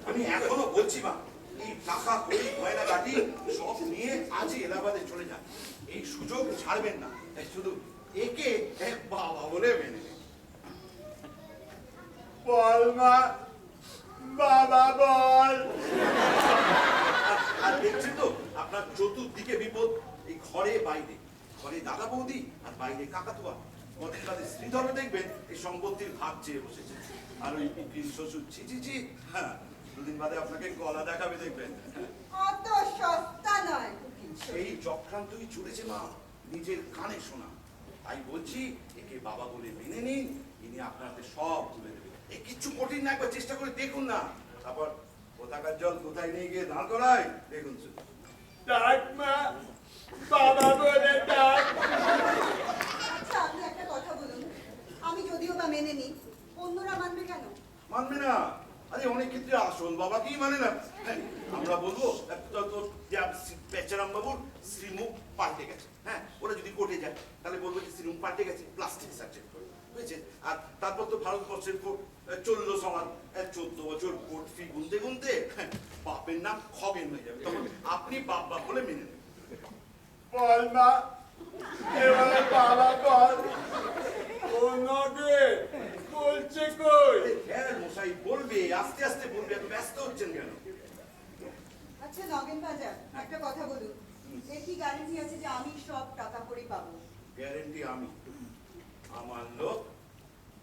আমি এখনো বলছি মা, এই টাকা করি গয়না গাটি সব নিয়ে আজই এলাহাবাদে চলে যান। এই সুযোগ ছাড়বেন না। শুধু একে বাবা বলে মেনে নেন। বল মা, বাবা বল। আর দেখছি তো আপনার চতুর্দিকে বিপদ। এই ঘরে বাইরে, ঘরে দাদা বৌদি আর বাইরে কাকাতুয়া। কদিন বাদে শ্রীধরও দেখবেন এই সম্পত্তির ভাগ চেয়ে বসেছে। আর ওই উকিল শ্বশুর ছি, হ্যাঁ, দুদিন বাদে আপনাকে গলা দেখাবে দেখবেন। অত সস্তা নয়। এই চক্রান্তই চলেছে মা, নিজের কানে শোনা। তাই বলছি একে বাবা বলে মেনে নিন, ইনি আপনাদের সব তুলে দেবে। এই কিচ্ছু কঠিন না, একবার চেষ্টা করে দেখুন না। তারপর কোথাকার জল কোথায় নিয়ে গিয়ে দাঁড় করায় দেখুন। ডাক মা, বাবা বলে ডাক। আচ্ছা, আপনি একটা কথা বলুন, আমি যদিও বা মেনে নিই, অন্যরা মানবে কেন? মানবে না? আরে অনেক ক্ষেত্রে আসল বাবাকেই মানে না। হ্যাঁ, আমরা বলবো বেচারাম বাবুর শ্রীমুখ পাল্টে গেছে। হ্যাঁ, ওরা যদি কোর্টে যায় তাহলে বলবো যে শ্রীমুখ পাল্টে গেছে, প্লাস্টিক সার্জারি হয়েছে। আর তারপর তো ভারতবর্ষের কোর্ট চললো সমান 14 বছর কোর্ট ফি গুনতে গুনতে বাপের নাম খগেন হয়ে যাবে। তখন আপনি বাপ বাপ বলে মেনে নেবেন। বল মা, এবারে বাবা বল। ওনাকে বলছে কই? হ্যাঁ মশাই, বলবে, আস্তে আস্তে বলবে, এত ব্যস্ত হচ্ছেন কেন? আচ্ছা নগেন বাজার, একটা কথা বলুন, এর কি গ্যারান্টি আছে যে আমি সব টাকা করি পাবো? গ্যারেন্টি আমি। আমার লোক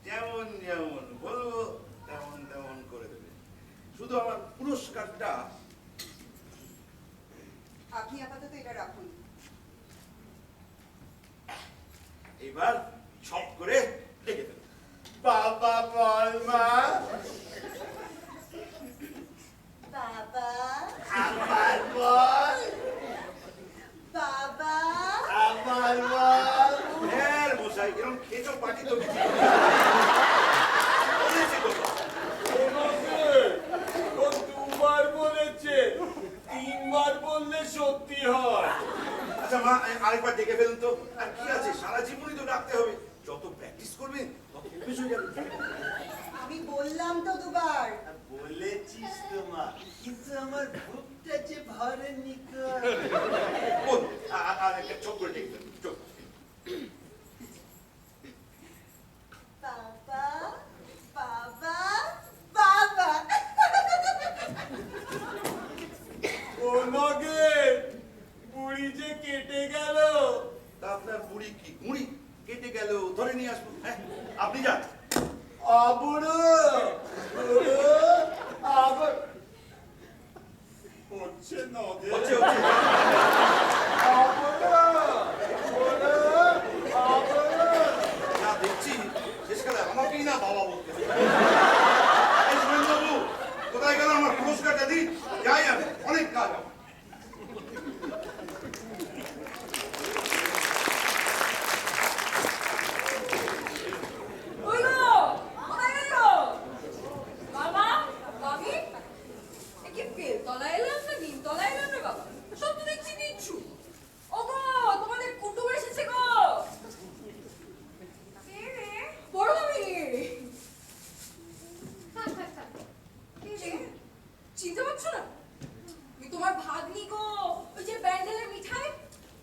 যেমন যেমন বলবো তেমন তেমন করে দেবে। শুধু আমার পুরস্কারটা আপনি আপাতত এটা রাখুন। এবার ছপ করে লিখে দেবে। বাবা বল মা। বাবা, আবার বল। বাবা, আবার বল। হ্যাঁ মশাই, এরকম খেচো পাটি তো কিছু বলেছে কোথাও? ওনাকে ও দুবার বলেছে, 3 বার বললে সত্যি হয়। আচ্ছা মা, আরেকবার ডেকে ফেলুন তো। আর কি আছে, সারা জীবনই তো ডাকতে হবে। যত প্র্যাকটিস করবেন তত অভ্যেস হয়ে যাবে। আমি বললাম তো দুবার। বলেছিস তো মা, কিন্তু আমার বুকটা যে ভরেনি গো। বল, আর একটা চোখ করে ডেকে ফেলুন, চোখ। বাবা, বাবা, বাবা। ওনাকে বুড়ি যে কেটে গেল। তা আপনার বুড়ি কি মুড়ি কেটে গেল, ধরে নিয়ে আসবো। হ্যাঁ, আপনি যান। আবুড়ো আবার হচ্ছে নগে। হচ্ছে হচ্ছে। না দেখছি শেষকালে আমাকেই না বাবা বলতে হবে। এই সুরেন্দ্রবাবু, কোথায় গেল আমার পুরস্কারটা দিন। যাই আমি, অনেক কাজ আমার। চিনতে পারছো না? আমি তোমার ভাগ্নি গো, ওই যে ব্যান্ডেলের মিঠাই,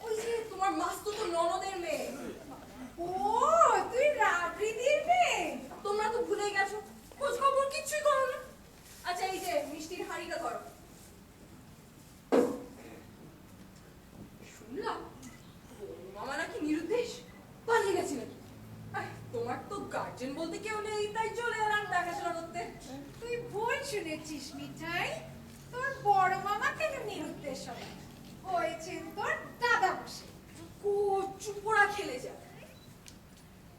ওই যে তোমার মাস্তুতো ননদের মেয়ে। ও তুই রাবড়িদির মেয়ে? তোমরা তো ভুলে গেছো, খোঁজ খবর কিচ্ছুই করো না। আচ্ছা এই যে মিষ্টির হাঁড়িটা ধরো। শুনলাম মামা নাকি নিরুদ্দেশ পালিয়ে গেছে নাকি? তোমার তো গার্জেন বলতে কেউ নেই, তাই চলে এলাম দেখাশোনা করতে। তুই ভুল শুনেছিস মিঠাই, তোর বড় মামা কেন নিরুদ্দেশ হবে, হয়েছেন তোর দাদা বসে। কচু পোড়া খেলে যা।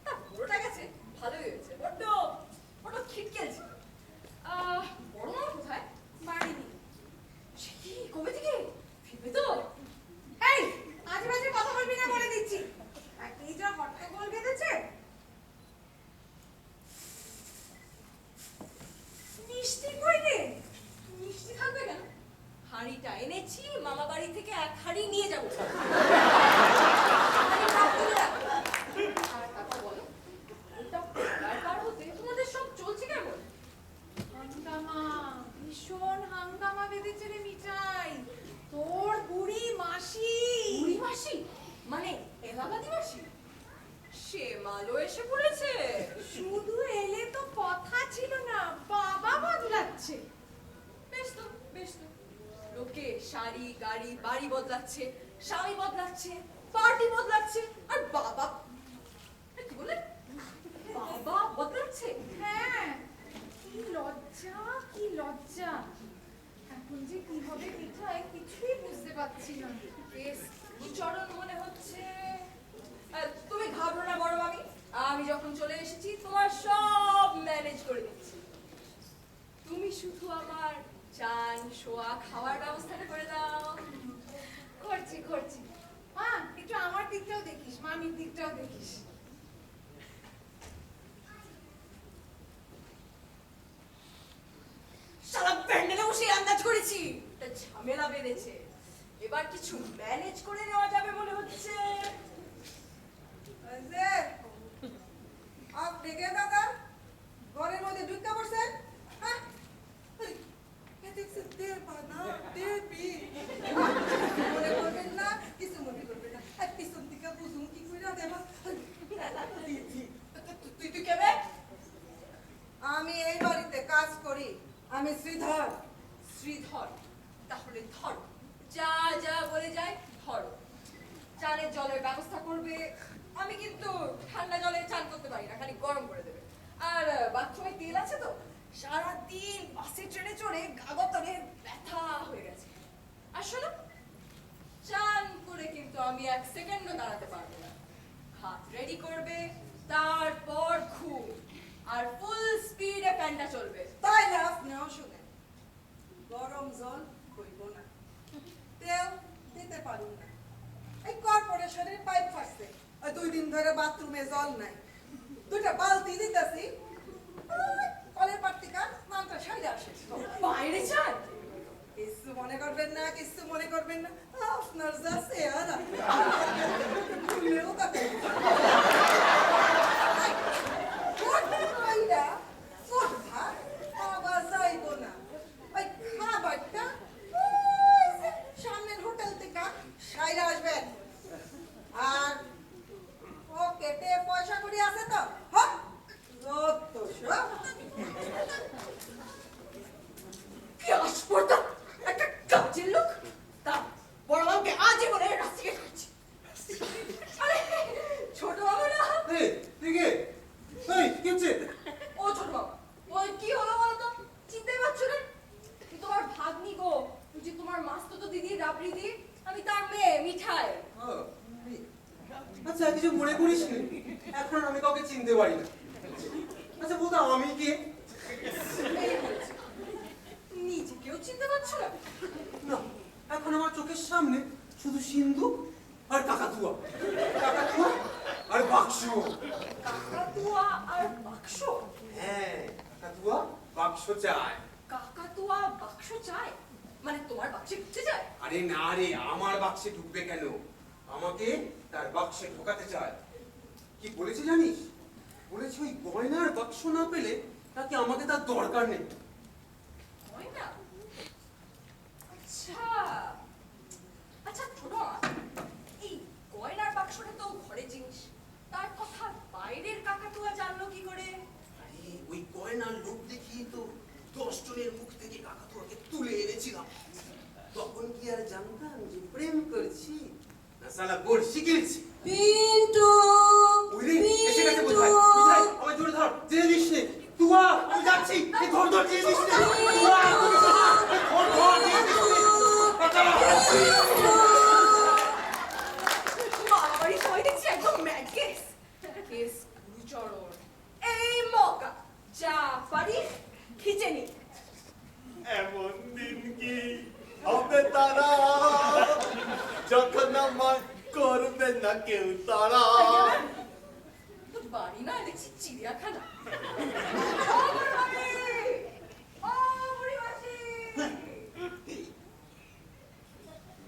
তা পুরোটা গেছে, ভালোই হয়েছে। বড্ড বড্ড খিটকেলছে। বড় মামা কোথায়? বাড়িনি। সে কি কবে থেকে ফিরবে তো? এই আজে বাজে কথা বলবি না বলে দিচ্ছি। একই যা হট্টগোল বেঁধেছে। মিষ্টি কই রে? মিষ্টি থাকবে কেন? হাঁড়িটা এনেছি, মামা বাড়ি থেকে 1 হাঁড়ি নিয়ে যাবো। হাঁড়ি ভাগ করে রাখো। আর তারপর বলো, ওটা পার হতে তোমাদের সব চলছে কেমন? মানে এলাহাবাদী মাসি সে মালও এসে পড়েছে। শুধু এলে তো কথা ছিল না, বাবা বদলাচ্ছে। বেশ তো বেশ তো, লোকে শাড়ি গাড়ি বাড়ি বদলাচ্ছে, স্বামী বদলাচ্ছে, পার্টি বদলাচ্ছে, আর বাবা কি বলে বাবা বদলাচ্ছে। হ্যাঁ, কি লজ্জা কি লজ্জা। এখন যে কি হবে মিঠাই কিছুই বুঝতে পারছি না। বেশ চরণ মনে হচ্ছে। তুমি ঘাবড়ো না বড় মামি, আমি যখন চলে এসেছি তোমার সব ম্যানেজ করে দিচ্ছি। তুমি শুধু আমার চান শোয়া খাওয়ার ব্যবস্থাটা করে দাও। করছি করছি। মা একটু আমার দিকটাও দেখিস, মামির দিকটাও দেখিস। সারা প্যান্ডেলে বসে আন্দাজ করেছি, একটা ঝামেলা বেঁধেছে। এবার কিছু ম্যানেজ করে নেওয়া যাবে মনে হচ্ছে। যে আপনি কে দাদা ঘরের মধ্যে ঢুকে পড়ছেন? হ্যাঁ মনে করবেন না, কিছু মনে করবেন না। আর পিছন থেকে বুঝুন কি করে দেবা। তুই তুই কেবে? আমি এই বাড়িতে কাজ করি, আমি শ্রীধর। শ্রীধর, তাহলে ধর, যা যা বলে যায় ধরো। চানের জলের ব্যবস্থা করবে, আমি কিন্তু ঠান্ডা জলে চান করতে পারি না, খালি গরম করে দেবে। আর বাথরুমে তেল আছে তো, সারাদিন বাসে ট্রেনে চড়ে গাগতরে ব্যথা হয়ে গেছে। আর শোনো, চান করে কিন্তু আমি এক সেকেন্ডও দাঁড়াতে পারবো না। হাত রেডি করবে, তারপর ঘুম, আর ফুল স্পিডে ফ্যানটা চলবে। তাইলে আপনিও শুনেন, গরম জল হইব না, তেল দিতে পারুন না। এই কর্পোরেশনের পাইপ ফাটছে, ওই 2 দিন ধরে বাথরুমে জল নাই। 2টা বালতি দিতেছি, কলের পার্টিকা মানটা সাইডে আসে। বাইরে চান? কিছু মনে করবেন না, কিছু মনে করবেন না। আপনার যা চেহারা ভুলেও তাকে আবার যাইব না। ওই খাবারটা ওই যে সামনের হোটেল থেকে সাইডে আসবেন। আর পকেটে পয়সা কড়ি আছে তো? হ্যাঁ, যত সব কি আস্পর্ধা! একটা কাজের লোক, তা বড় বাবুকে আজীবনে রাস্তায় খাচ্ছি। আরে ছোট বাবু না? ও ছোট বাবু, ওই কি হলো বলো তো? চিনতেই পারছো না? তোমার ভাগ্নি গো, ওই যে তোমার মাস্তুতো দিদি রাবড়ি দি, আমি তার মেয়ে মিঠাই। আচ্ছা কিছু মনে করিস নি, এখন আমি কাউকে চিনতে পারি না। আচ্ছা বলতো আমি কে? এই হয়েছে। নিজেকেও চিনতে পারছো না? না, এখন আমার চোখের সামনে শুধু সিন্ধু আর কাকাতুয়া, কাকাতুয়া আর বাক্স। কাকাতুয়া আর বাক্স? হ্যাঁ, কাকাতুয়া বাক্স চায়। কাকাতুয়া বাক্স চায়? মানে তোমার বাক্সে ঢুকতে চায়? আরে না রে, আমার বাক্সে ঢুকবে কেন? আমাকে তার বাক্সে ঢোকাতে চায়। কি বলেছে জানিস? বলেছে ওই গয়নার বাক্স না পেলে তাকে আমাকে তার দরকার নেই। হয় না? আচ্ছা আচ্ছা ছোট মা, এই গয়নার বাক্সটা তো ঘরের জিনিস, তার কথা বাইরের কাকাতুয়া জানলো কি করে? আরে ওই গয়নার লোক দেখিয়ে তো 10 জনের মুখ থেকে কাকাতুয়াকে তুলে এনেছিলাম। তখন কি আর জানতাম যে প্রেম করছি না সালা বড়শি গিলছি। পিন্টু ওই রে, এসে গেছে বোধহয়। মিঠাই, আমায় জোরে ধর, জেনে দিস নে। তুয়া, আমি যাচ্ছি। এই ধর ধর, জেনে দিস নে। তুয়া, তুই ধর, ধর, জেনে দিস নে। বাঁচাও। বাবারই সবাই দেখছি একদম ম্যাড কেস। কেস গুরুচরণ। এই মৌকা যা পারি খিচে নি। এমন দিন কি হবে তারা, যখন আমার করবে না কেউ তারা। তোর বাড়ি না দেখছি চিড়িয়াখানা। ও বুড়ি মাসি! ও বুড়ি মাসি!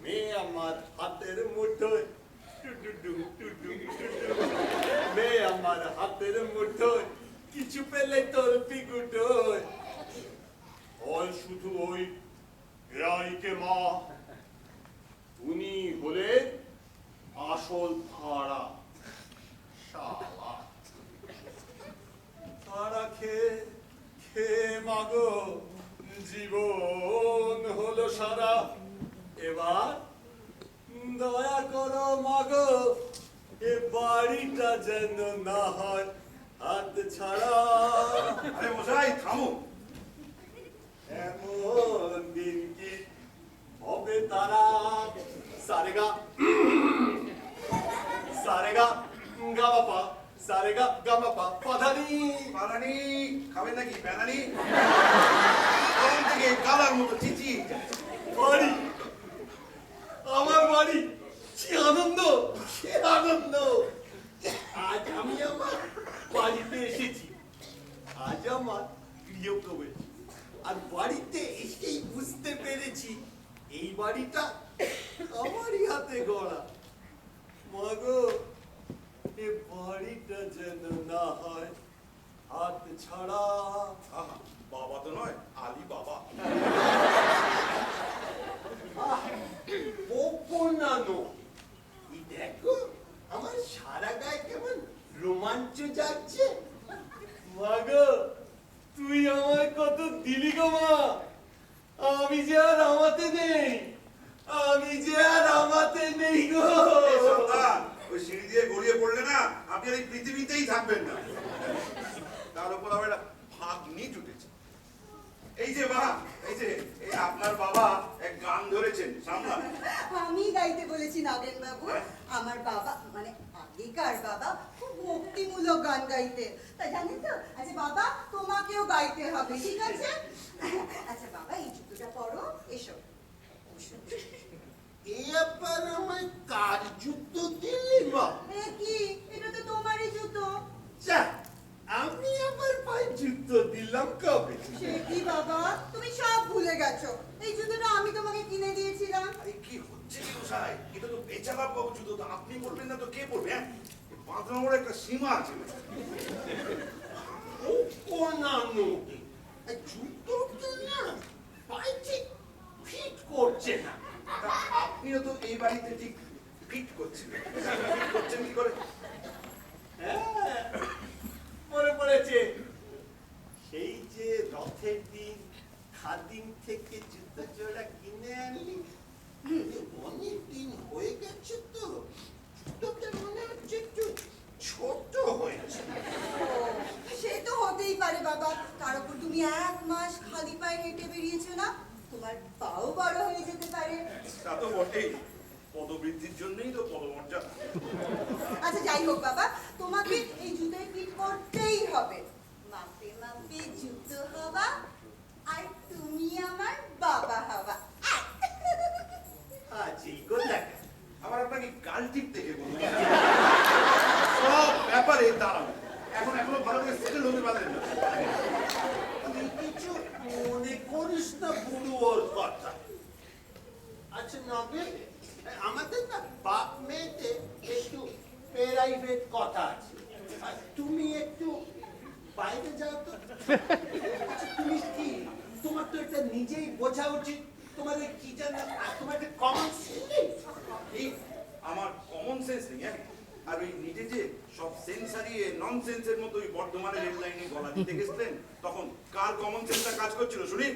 মেয়ে আমার হাতের মুঠোয়, টুডুডুম টুডুম টুডুম। মেয়ে আমার হাতের মুঠোয়, কিছু পেলে তোর পিকুটোয়। ওই শুধু ওই রাইকে মা, উনি হলেন আসল ভাড়া শালা ভাড়া খেয়ে খেয়ে মাগো জীবন হলো সারা এবার দয়া করো মাগো এ বাড়িটা যেন না হয় হাত ছাড়া আরে মশাই থামো। এমন দিন কি হবে তারা সারেগা সারেগা গামাপা সারেগা গামাপা পাধানি বানানি খাবেন নাকি ব্যানানি? তখন থেকে কালার মতো চিচি বাড়ি আমার বাড়ি কি আনন্দ কি আনন্দ আজ আমি আমার বাড়িতে এসেছি আজ আমার গৃহপ্রবেশ আর বাড়িতে এসেই বুঝতে পেরেছি এই বাড়িটা আমারই হাতে গড়া মাগো এ বাড়িটা যেন না হয় হাত ছাড়া আহা, বাবা তো নয় আলী বাবা। অপনানো এই দেখো আমার সারা গায়ে কেমন রোমাঞ্চ যাচ্ছে মাগো তুই আমায় কত দিলি গো মা আমি যে আর আমাতে নেই আমি যে আর আমাতে নেই গো এই সন্তান, ওই সিঁড়ি দিয়ে গড়িয়ে পড়লে না আপনি আর এই পৃথিবীতেই থাকবেন না। তার উপর আবার একটা ভাগ্নি জুটেছে। এই যে মা, এই আপনার বাবা এক গান ধরেছেন সামলা। আমি গাইতে বলেছি নগেন বাবু আমার বাবা মানে আগেকার বাবা খুব ভক্তিমূলক গান গাইতে তা জানেন তো আচ্ছা বাবা তোমাকেও গাইতে হবে ঠিক আছে আচ্ছা বাবা এই জুতোটা পরো এসো এই আবার আমায় কার জুতো দিলি মা এ কি এটা তো তোমারই জুতো যা আমি আমার পায়ে জুতো দিলাম কবে সে কি বাবা তুমি সব ভুলে গেছো এই জুতোটা আমি তোমাকে কিনে দিয়েছিলাম আরে কি হচ্ছে কি মশাই? এটা তো বেচালাম বাবু জুতো, তো আপনি পড়বেন না তো কে পড়বে? হ্যাঁ, বাঁধনার একটা সীমা আছে। অপনানো জুতোটা না পায়ে ঠিক ফিট করছে না তা আপনিও তো এই বাড়িতে ঠিক ফিট করছেন। ফিট করছেন কি করে? হ্যাঁ, মনে পড়েছে সেই যে রথের দিন খাদিম থেকে জুতো জোড়া কিনে আনলি অনেক দিন হয়ে গেছে তো জুতোটা মনে হচ্ছে একটু ছোট হয়েছে সে তো হতেই পারে বাবা তার উপর তুমি 1 মাস খালি পায়ে হেঁটে বেরিয়েছো না তোমার পাও বড় হয়ে যেতে পারে তা তো বটেই, পদবৃদ্ধির জন্যই তো পদমর্যাদা। আচ্ছা যাই হোক বাবা তোমাকে এই জুতোয় ফিট করতেই হবে মাপে মাপে জুতো হবা আর তুমি আমার বাবা হবা আচ্ছা এই কথা আবার আপনাকে গাল টিপ থেকে বলবো, সব ব্যাপারে দাঁড়াবো। এখনো ভালো করে সেটেল হতে পারলেন না। তুই কিছু মনে করিস না বুড়ো ওর কথা আচ্ছা নবেল আমাদের না বাপ মেয়েতে একটু প্রাইভেট কথা আছে আর তুমি একটু বাইরে যাও তো আচ্ছা, তুমি কি তোমার তো এটা নিজেই বোঝা উচিত তোমার ওই কি জানো তোমার একটা কমন সেন্স নেই এই আমার কমন সেন্স নেই, হ্যাঁ? আর ওই নিজে যে সব সেন্স হারিয়ে নন সেন্সের মতো ওই বর্ধমানের রেল লাইনে গলা দিতে গেছিলেন, তখন কার কমন সেন্সটা কাজ করছিল শুনি?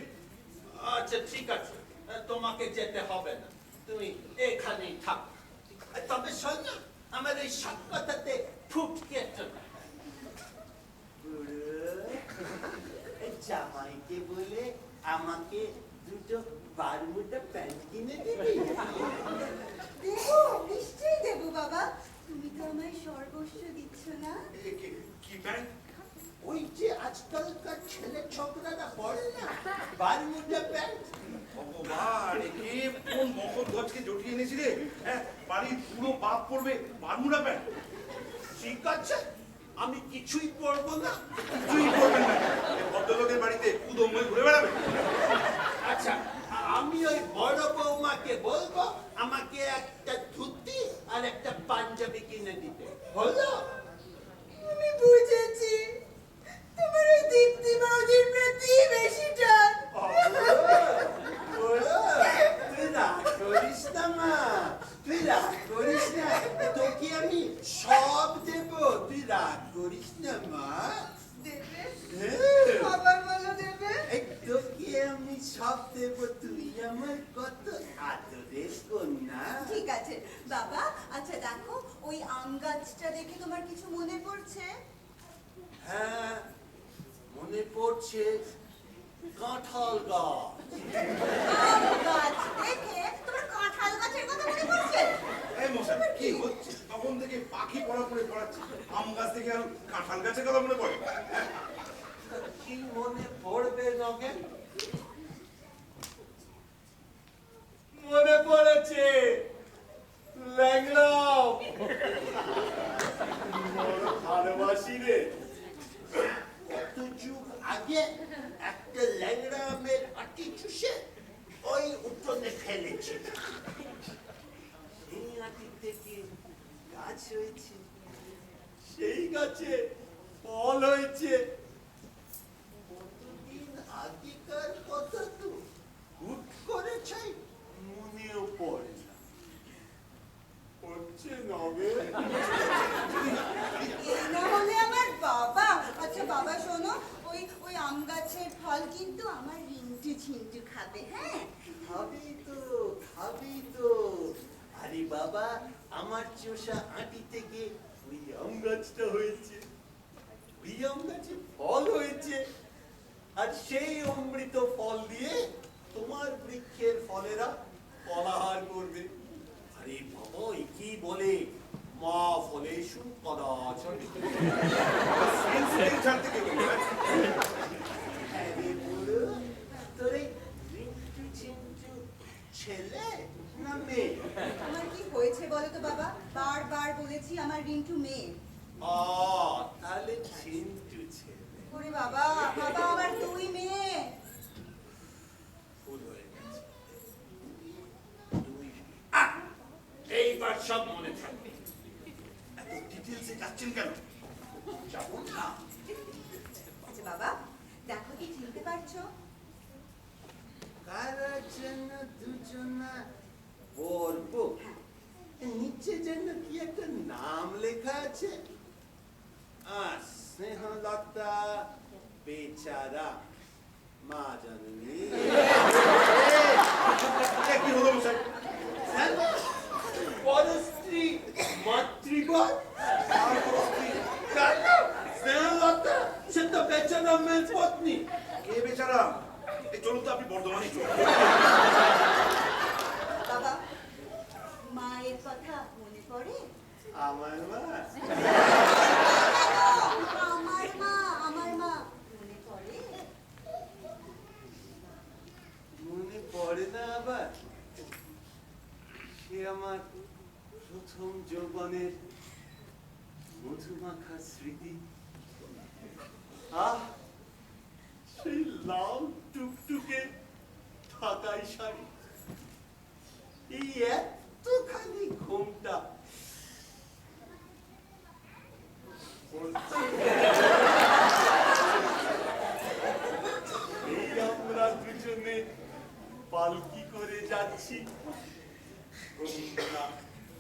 আচ্ছা ঠিক আছে তোমাকে যেতে হবে না তুমি এখানেই থাকো তবে শোন না আমার এই সব কথাতে ফুটকে চলে জামাইকে বলে আমাকে দুটো বারমুটা প্যান্ট কিনে দিবি দেবো নিশ্চয়ই দেবো বাবা তুমি তো আমায় সর্বস্ব দিচ্ছ না কি প্যান্ট? ওই যে আজকালকার ছেলে ছোকরারা পড়ে না বারমুটা প্যান্ট ভগবান, একে কোন মকরধ্বজকে জটিয়ে এনেছিলে? হ্যাঁ, বাড়ির পুরো বাপ পড়বে বারমুডা প্যান্ট। ঠিক আছে আমি কিছুই পরবো না কিছুই করবেন না, এই ভদ্রলোকের বাড়িতে কুদময় ঘুরে বেড়াবে। আচ্ছা আমি ওই বড় বৌমাকে বলবো আমাকে একটা ধুতি আর একটা পাঞ্জাবি কিনে দিতে হলো আমি বুঝেছি তোমার ওই দীপ্তি বৌদির প্রতি বেশি টান তুই রাগ করিস না মা তুই রাগ করিস না দেখে তোমার কিছু মনে পড়ছে? হ্যাঁ, মনে পড়ছে কাঁঠাল গাছ। আম গাছ দেখে তোমার কাঁঠাল গাছের কথা মনে পড়ছে? এই মশাই কি হচ্ছে? তখন থেকে পাখি পড়া করে পড়াচ্ছি, আম গাছ থেকে আর কাঁঠাল গাছের কথা মনে পড়ে? কি মনে পড়বে নগেন? মনে পড়েছে ল্যাংড়া। বড় ভালোবাসি রে। কত যুগ আগে একটা ল্যাংড়া আমের আটি চুষে ওই উঠোনে ফেলেছি। সেই আটি থেকে গাছ হয়েছে, সেই গাছে ফল হয়েছে। কতদিন আগেকার কথা তো হুট করে চাই মনেও পড়ে না। হচ্ছে নবে। এই না হলে আমার বাবা। আচ্ছা বাবা শোনো, ওই ওই আম গাছের ফল কিন্তু আমার রিন্টু ঝিন্টু খাবে, হ্যাঁ? খাবি তো, খাবি তো। আরে বাবা, আমার চোষা আঁটি থেকে ওই আম গাছটা হয়েছে, ওই আম গাছে ফল হয়েছে, আর সেই অমৃত ফল দিয়ে তোমার বৃক্ষের ফলেরা ফলাহার করবে। আরে বাবা, এ কি বলে মা ফলেষু কদাচন। সেন্সিটিভ ছাড়তে কে বলবে? আরে বুড়ো, তোর এই রিন্টু ঝিন্টু ছেলে না মেয়ে? আমার কি হয়েছে বলো তো বাবা? বারবার বলেছি আমার রিন্টু মেয়ে। তাহলে ঝিন্টু ছেলে। ওরে বাবা, বাবা আমার দুই মেয়ে। ভুল হয়ে গেছে। এইবার সব মনে থাকবে। এত ডিটেলসে যাচ্ছেন কেন? যাবো না। আচ্ছা বাবা, দেখো কি চিনতে পারছো? কারা যেন দুজনা পড়ব, নিচে যেন কি একটা নাম লেখা আছে। স্নেহলতা বেচারা মা জননী। কি হলো মশাই? পরস্ত্রী মাতৃবর। স্নেহলতা সে তো বেচারা মেয়ের পত্নী। কে বেচারা? এই চলুন তো আপনি বর্ধমানে চলুন। বাবা, মায়ের কথা মনে পড়ে? আমার মা, আমার মা, আমার মা মনে পড়ে? মনে পড়ে না আবার? সে আমার প্রথম যৌবনের মধুমাখা স্মৃতি। সেই লাল টুকটুকে ঢাকাই শাড়ি, এই এতখানি ঘোমটা, এই আমরা দুজনে পালকি করে যাচ্ছি। হুমনা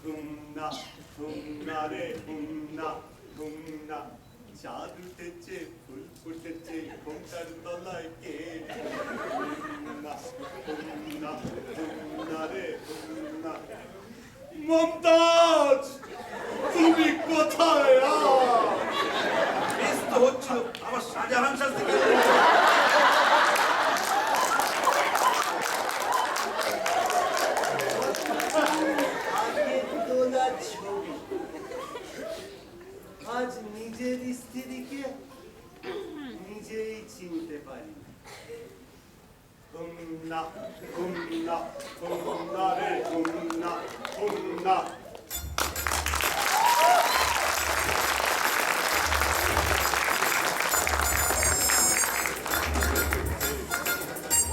হুমনা হুমনা রে হুমনা হুমনা। চাঁদ উঠেছে, ফুল ফুটেছে, ঘোমটার তলায় কে? হুমনা হুমনা হুমনা রে হুমনা। মমতাজ, তুমি কোথায়? বেশ তো হচ্ছিল, আবার শাহজাহান শাস্তি কেন? আগের তোলা ছবি আজ নিজের স্ত্রীকে নিজেই চিনতে পারি না। হুমনা হুমনা হুমনা রে হুমনা হুমনা